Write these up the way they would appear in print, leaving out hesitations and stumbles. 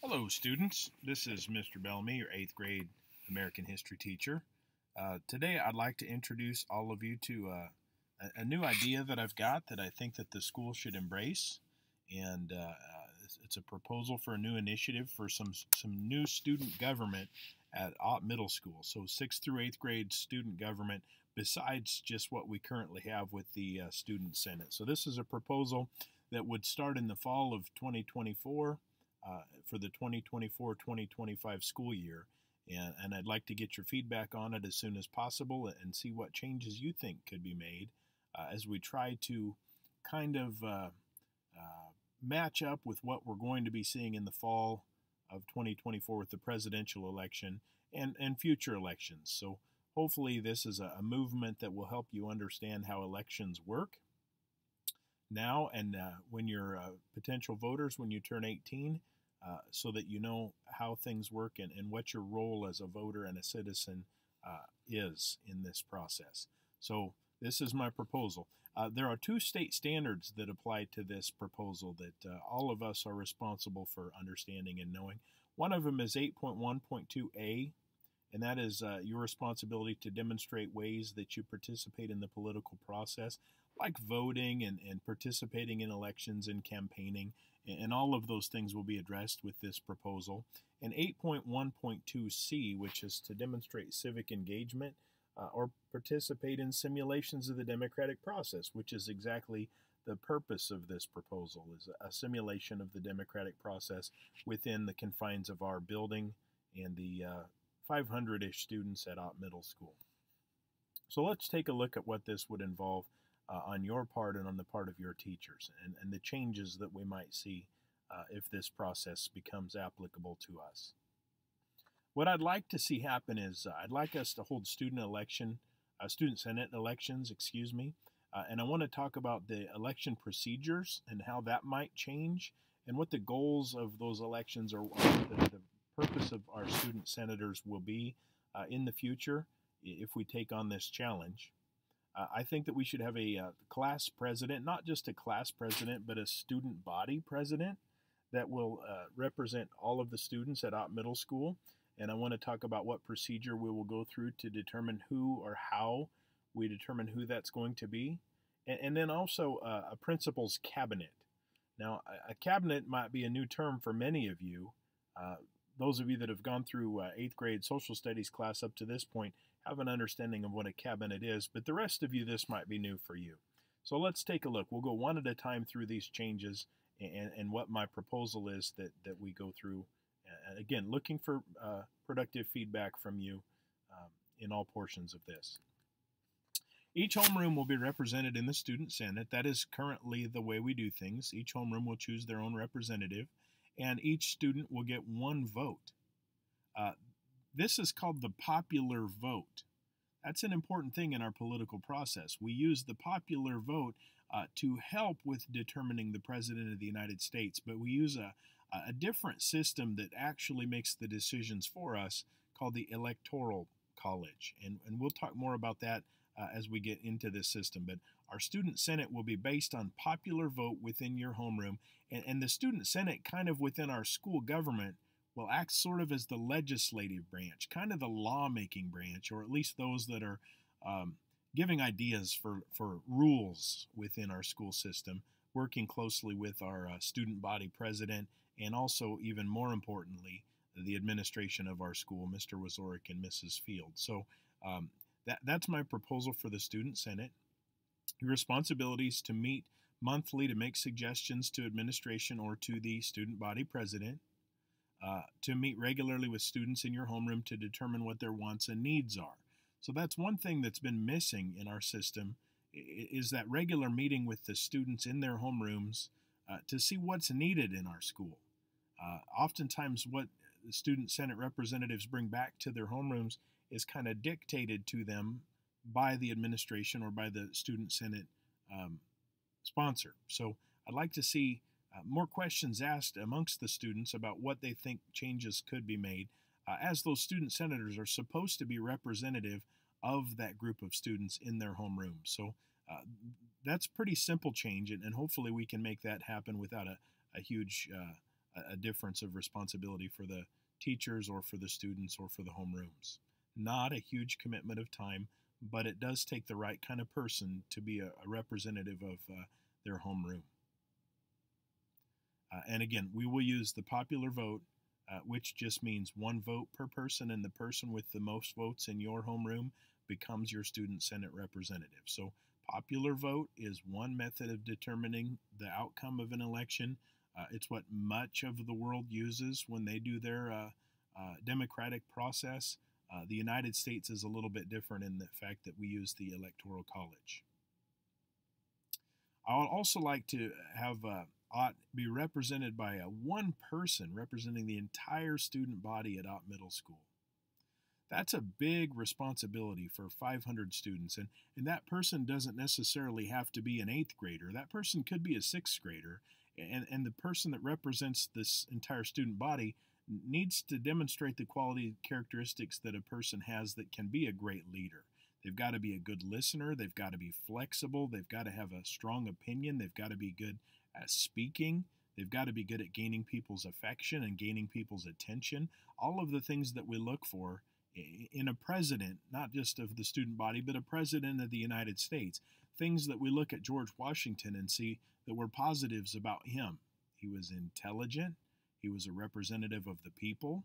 Hello, students. This is Mr. Bellamy, your 8th grade American history teacher. Today, I'd like to introduce all of you to a new idea that I've got that I think that the school should embrace, and it's a proposal for a new initiative for some new student government at Ott Middle School. So 6th through 8th grade student government, besides just what we currently have with the Student Senate. So this is a proposal that would start in the fall of 2024 for the 2024-2025 school year. And I'd like to get your feedback on it as soon as possible and see what changes you think could be made as we try to kind of match up with what we're going to be seeing in the fall of 2024 with the presidential election and future elections. So hopefully this is a movement that will help you understand how elections work now and when you're potential voters when you turn 18, so that you know how things work and what your role as a voter and a citizen is in this process. So this is my proposal. There are two state standards that apply to this proposal that all of us are responsible for understanding and knowing. One of them is 8.1.2a, and that is your responsibility to demonstrate ways that you participate in the political process, like voting and participating in elections and campaigning, and all of those things will be addressed with this proposal. And 8.1.2c, which is to demonstrate civic engagement or participate in simulations of the democratic process, which is exactly the purpose of this proposal, is a simulation of the democratic process within the confines of our building and the 500-ish students at Ott Middle School. So let's take a look at what this would involve on your part and on the part of your teachers, and the changes that we might see if this process becomes applicable to us. What I'd like to see happen is I'd like us to hold student senate elections, and I want to talk about the election procedures and how that might change, and what the goals of those elections or the purpose of our student senators will be in the future if we take on this challenge. I think that we should have a class president, not just a class president, but a student body president that will represent all of the students at Ott Middle School. And I want to talk about what procedure we will go through to determine who or how we determine who that's going to be. And then also a principal's cabinet. Now, a cabinet might be a new term for many of you. Those of you that have gone through 8th grade social studies class up to this point have an understanding of what a cabinet is, but the rest of you, this might be new for you. So let's take a look. We'll go one at a time through these changes and what my proposal is that we go through. Again, looking for productive feedback from you in all portions of this. Each homeroom will be represented in the Student Senate. That is currently the way we do things. Each homeroom will choose their own representative, and each student will get one vote. This is called the popular vote. That's an important thing in our political process. We use the popular vote to help with determining the President of the United States, but we use a different system that actually makes the decisions for us called the Electoral College. And we'll talk more about that as we get into this system. But our Student Senate will be based on popular vote within your homeroom, and the Student Senate kind of within our school government will act sort of as the legislative branch, kind of the lawmaking branch, or at least those that are giving ideas for rules within our school system, working closely with our student body president, and also, even more importantly, the administration of our school, Mr. Wazorek and Mrs. Field. So that's my proposal for the Student Senate. Your responsibility is to meet monthly to make suggestions to administration or to the student body president, to meet regularly with students in your homeroom to determine what their wants and needs are. So that's one thing that's been missing in our system, is that regular meeting with the students in their homerooms to see what's needed in our school. Oftentimes what the Student Senate representatives bring back to their homerooms is kind of dictated to them by the administration or by the Student Senate sponsor. So I'd like to see more questions asked amongst the students about what they think changes could be made, as those student senators are supposed to be representative of that group of students in their homeroom. So that's pretty simple change, and hopefully we can make that happen without a huge a difference of responsibility for the teachers or for the students or for the homerooms. Not a huge commitment of time, but it does take the right kind of person to be a representative of their homeroom. And again, we will use the popular vote, which just means one vote per person, and the person with the most votes in your homeroom becomes your student senate representative. So popular vote is one method of determining the outcome of an election. It's what much of the world uses when they do their democratic process. The United States is a little bit different in the fact that we use the Electoral College. I would also like to have Ott be represented by one person representing the entire student body at Ott Middle School. That's a big responsibility for 500 students, and that person doesn't necessarily have to be an 8th grader. That person could be a 6th grader, and the person that represents this entire student body needs to demonstrate the quality characteristics that a person has that can be a great leader. They've got to be a good listener, they've got to be flexible, they've got to have a strong opinion, they've got to be good at speaking, they've got to be good at gaining people's affection and gaining people's attention. All of the things that we look for in a president, not just of the student body, but a president of the United States. Things that we look at George Washington and see that were positives about him. He was intelligent. He was a representative of the people.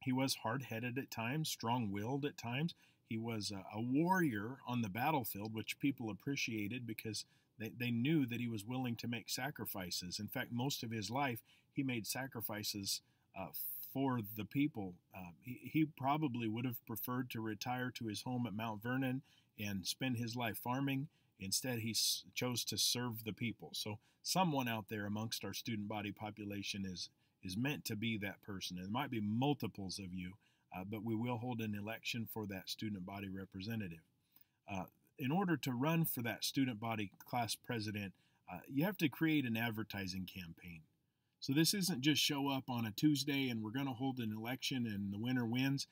He was hard-headed at times, strong-willed at times. He was a warrior on the battlefield, which people appreciated because they knew that he was willing to make sacrifices. In fact, most of his life, he made sacrifices for the people. He probably would have preferred to retire to his home at Mount Vernon and spend his life farming. Instead, he chose to serve the people. So someone out there amongst our student body population is meant to be that person. It might be multiples of you, but we will hold an election for that student body representative. In order to run for that student body class president, you have to create an advertising campaign. So this isn't just show up on a Tuesday and we're going to hold an election and the winner wins.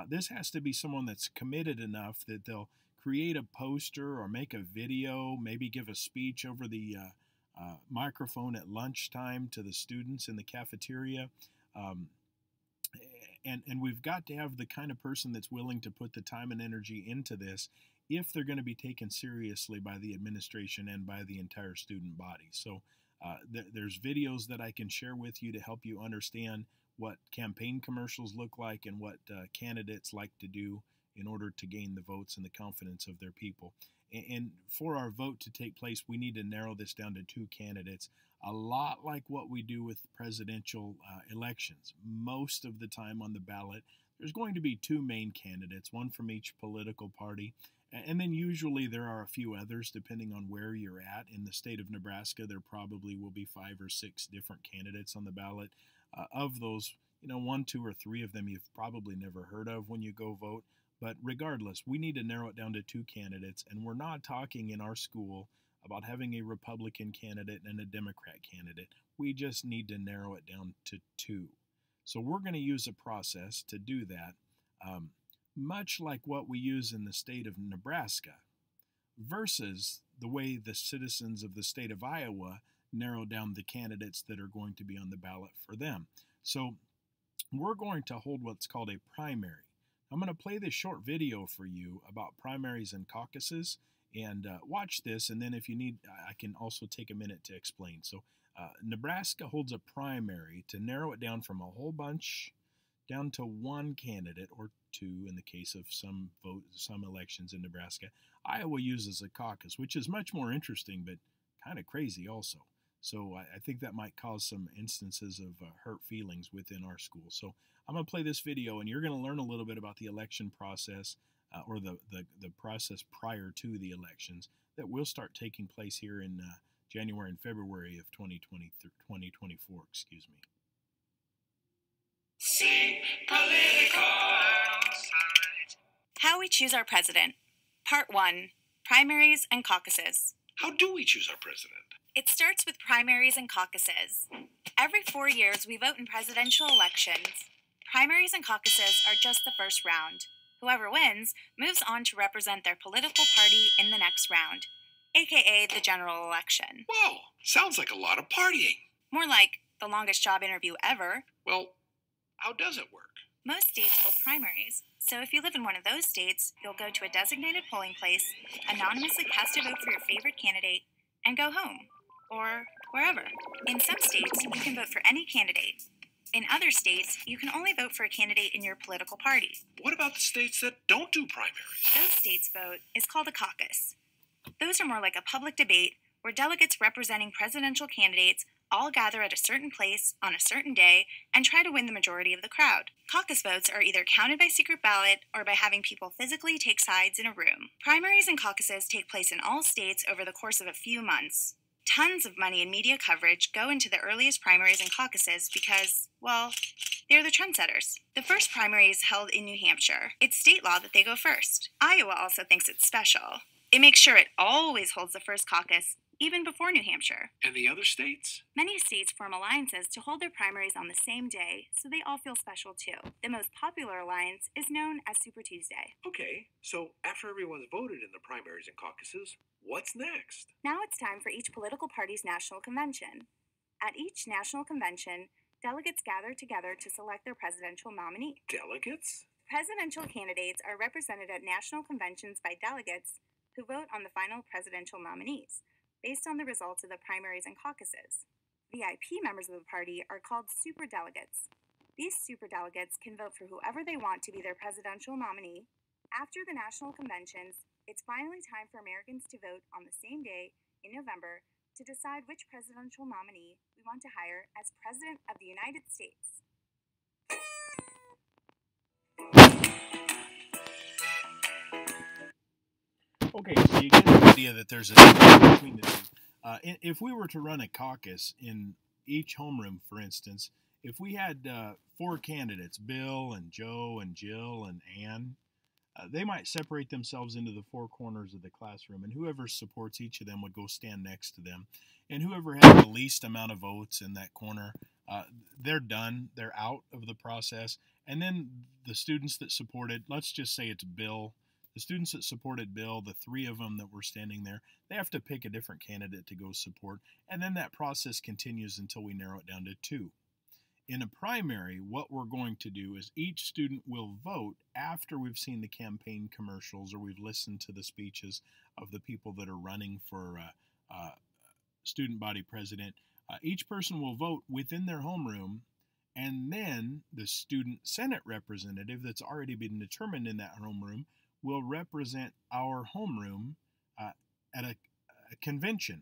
This has to be someone that's committed enough that they'll create a poster or make a video, maybe give a speech over the microphone at lunchtime to the students in the cafeteria. And we've got to have the kind of person that's willing to put the time and energy into this if they're going to be taken seriously by the administration and by the entire student body. So there's videos that I can share with you to help you understand what campaign commercials look like and what candidates like to do in order to gain the votes and the confidence of their people. And for our vote to take place, we need to narrow this down to 2 candidates, a lot like what we do with presidential elections. Most of the time on the ballot, there's going to be 2 main candidates, one from each political party, and then usually there are a few others depending on where you're at. In the state of Nebraska, there probably will be 5 or 6 different candidates on the ballot. Of those, 1, 2, or 3 of them you've probably never heard of when you go vote. But regardless, we need to narrow it down to 2 candidates, and we're not talking in our school about having a Republican candidate and a Democrat candidate. We just need to narrow it down to 2. So we're going to use a process to do that, much like what we use in the state of Nebraska, versus the way the citizens of the state of Iowa narrow down the candidates that are going to be on the ballot for them. So we're going to hold what's called a primary. I'm going to play this short video for you about primaries and caucuses, and watch this, and then if you need, I can also take a minute to explain. So Nebraska holds a primary to narrow it down from a whole bunch down to 1 candidate, or 2 in the case of some elections in Nebraska. Iowa uses a caucus, which is much more interesting, but kind of crazy also. So I think that might cause some instances of hurt feelings within our school. So I'm going to play this video, and you're going to learn a little bit about the election process, or the process prior to the elections that will start taking place here in January and February of 2024. Excuse me. See political. How we choose our president. Part 1. Primaries and caucuses. How do we choose our president? It starts with primaries and caucuses. Every 4 years, we vote in presidential elections. Primaries and caucuses are just the first round. Whoever wins moves on to represent their political party in the next round, aka the general election. Whoa, sounds like a lot of partying. More like the longest job interview ever. Well, how does it work? Most states hold primaries, so if you live in one of those states, you'll go to a designated polling place, anonymously cast a vote for your favorite candidate, and go home. Or wherever. In some states, you can vote for any candidate. In other states, you can only vote for a candidate in your political party. What about the states that don't do primaries? Those states' vote is called a caucus. Those are more like a public debate where delegates representing presidential candidates all gather at a certain place on a certain day and try to win the majority of the crowd. Caucus votes are either counted by secret ballot or by having people physically take sides in a room. Primaries and caucuses take place in all states over the course of a few months. Tons of money and media coverage go into the earliest primaries and caucuses because, well, they're the trendsetters. The first primary is held in New Hampshire. It's state law that they go first. Iowa also thinks it's special. It makes sure it always holds the first caucus, even before New Hampshire. And the other states? Many states form alliances to hold their primaries on the same day, so they all feel special too. The most popular alliance is known as Super Tuesday. Okay, so after everyone's voted in the primaries and caucuses, what's next? Now it's time for each political party's national convention. At each national convention, delegates gather together to select their presidential nominee. Delegates? Presidential candidates are represented at national conventions by delegates who vote on the final presidential nominees, based on the results of the primaries and caucuses. VIP members of the party are called superdelegates. These superdelegates can vote for whoever they want to be their presidential nominee. After the national conventions, it's finally time for Americans to vote on the same day in November to decide which presidential nominee we want to hire as President of the United States. Okay, so you get the idea that there's a difference between the two. If we were to run a caucus in each homeroom, for instance, if we had 4 candidates, Bill and Joe and Jill and Ann, they might separate themselves into the 4 corners of the classroom, and whoever supports each of them would go stand next to them. And whoever has the least amount of votes in that corner, they're done. They're out of the process. And then the students that supported, let's just say it's Bill. The students that supported Bill, the 3 of them that were standing there, they have to pick a different candidate to go support. And then that process continues until we narrow it down to 2. In a primary, what we're going to do is each student will vote after we've seen the campaign commercials or we've listened to the speeches of the people that are running for student body president. Each person will vote within their homeroom, and then the student senate representative that's already been determined in that homeroom will represent our homeroom at a convention.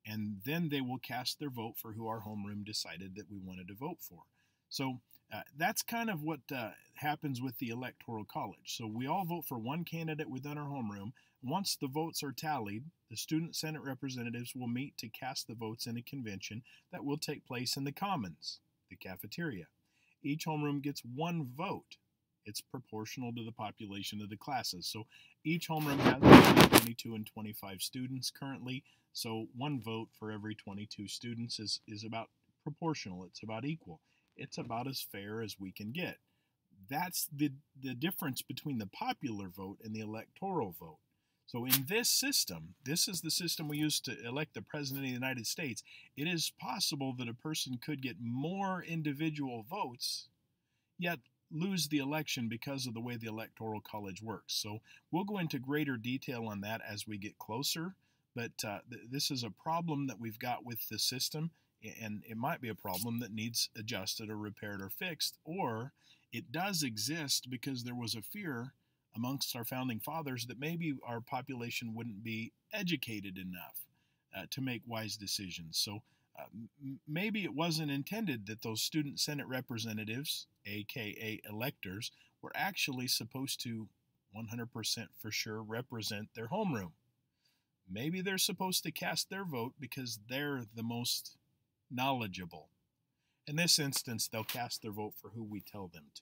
And then they will cast their vote for who our homeroom decided that we wanted to vote for. So that's kind of what happens with the Electoral College. So we all vote for one candidate within our homeroom. Once the votes are tallied, the student senate representatives will meet to cast the votes in a convention that will take place in the Commons, the cafeteria. Each homeroom gets 1 vote. It's proportional to the population of the classes. So each homeroom has between 22 and 25 students currently. So 1 vote for every 22 students is about proportional. It's about equal. It's about as fair as we can get. That's the difference between the popular vote and the electoral vote. So in this system, this is the system we use to elect the President of the United States. It is possible that a person could get more individual votes, yet lose the election because of the way the Electoral College works. So we'll go into greater detail on that as we get closer, but this is a problem that we've got with the system, and it might be a problem that needs adjusted or repaired or fixed, or it does exist because there was a fear amongst our founding fathers that maybe our population wouldn't be educated enough to make wise decisions. So maybe it wasn't intended that those student senate representatives, aka electors, were actually supposed to 100% for sure represent their homeroom. Maybe they're supposed to cast their vote because they're the most knowledgeable. In this instance, they'll cast their vote for who we tell them to.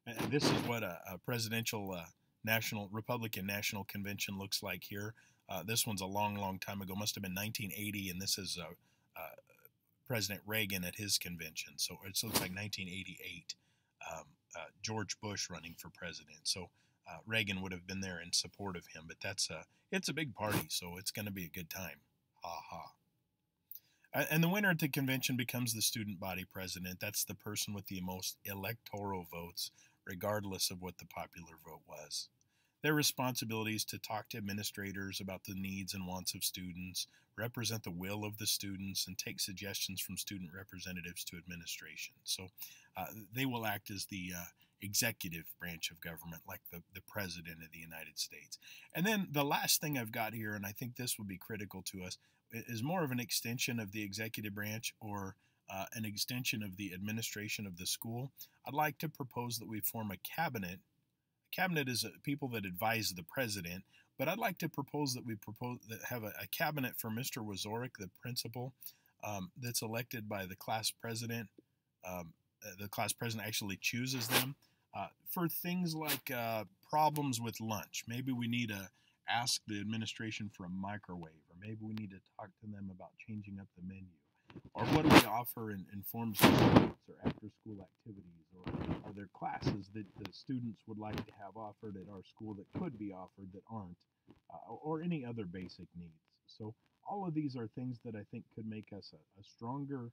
And this is what a presidential Republican National Convention looks like here. This one's a long, long time ago. Must have been 1980, and this is President Reagan at his convention. So it looks like 1988. George Bush running for president. So Reagan would have been there in support of him. But it's a big party, so it's going to be a good time. Ha ha. And the winner at the convention becomes the student body president. That's the person with the most electoral votes, regardless of what the popular vote was. Their responsibility is to talk to administrators about the needs and wants of students, represent the will of the students, and take suggestions from student representatives to administration. So they will act as the executive branch of government, like the President of the United States. And then the last thing I've got here, and I think this will be critical to us, is more of an extension of the executive branch, or an extension of the administration of the school. I'd like to propose that we form a cabinet. Cabinet is people that advise the president, but I'd like to propose that we have a cabinet for Mr. Wazorek, the principal, that's elected by the class president. The class president actually chooses them for things like problems with lunch. Maybe we need to ask the administration for a microwave, or maybe we need to talk to them about changing up the menu. Or what do we offer in forms of sports or after-school activities? Or are there classes that the students would like to have offered at our school that could be offered that aren't? Or any other basic needs. So all of these are things that I think could make us a stronger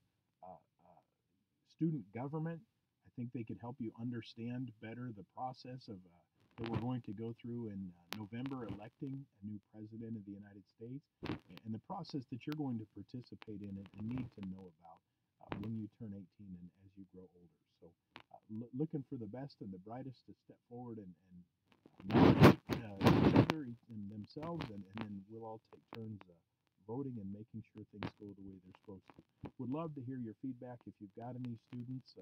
student government. I think they could help you understand better the process of that we're going to go through in November, electing a new president of the United States, and the process that you're going to participate in and need to know about when you turn 18 and as you grow older. So looking for the best and the brightest to step forward and nominate each other and themselves, and then we'll all take turns voting and making sure things go the way they're supposed to. Would love to hear your feedback if you've got any students,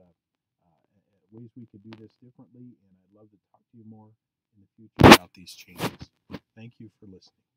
ways we could do this differently, and I'd love to talk to you more in the future about these changes. Thank you for listening.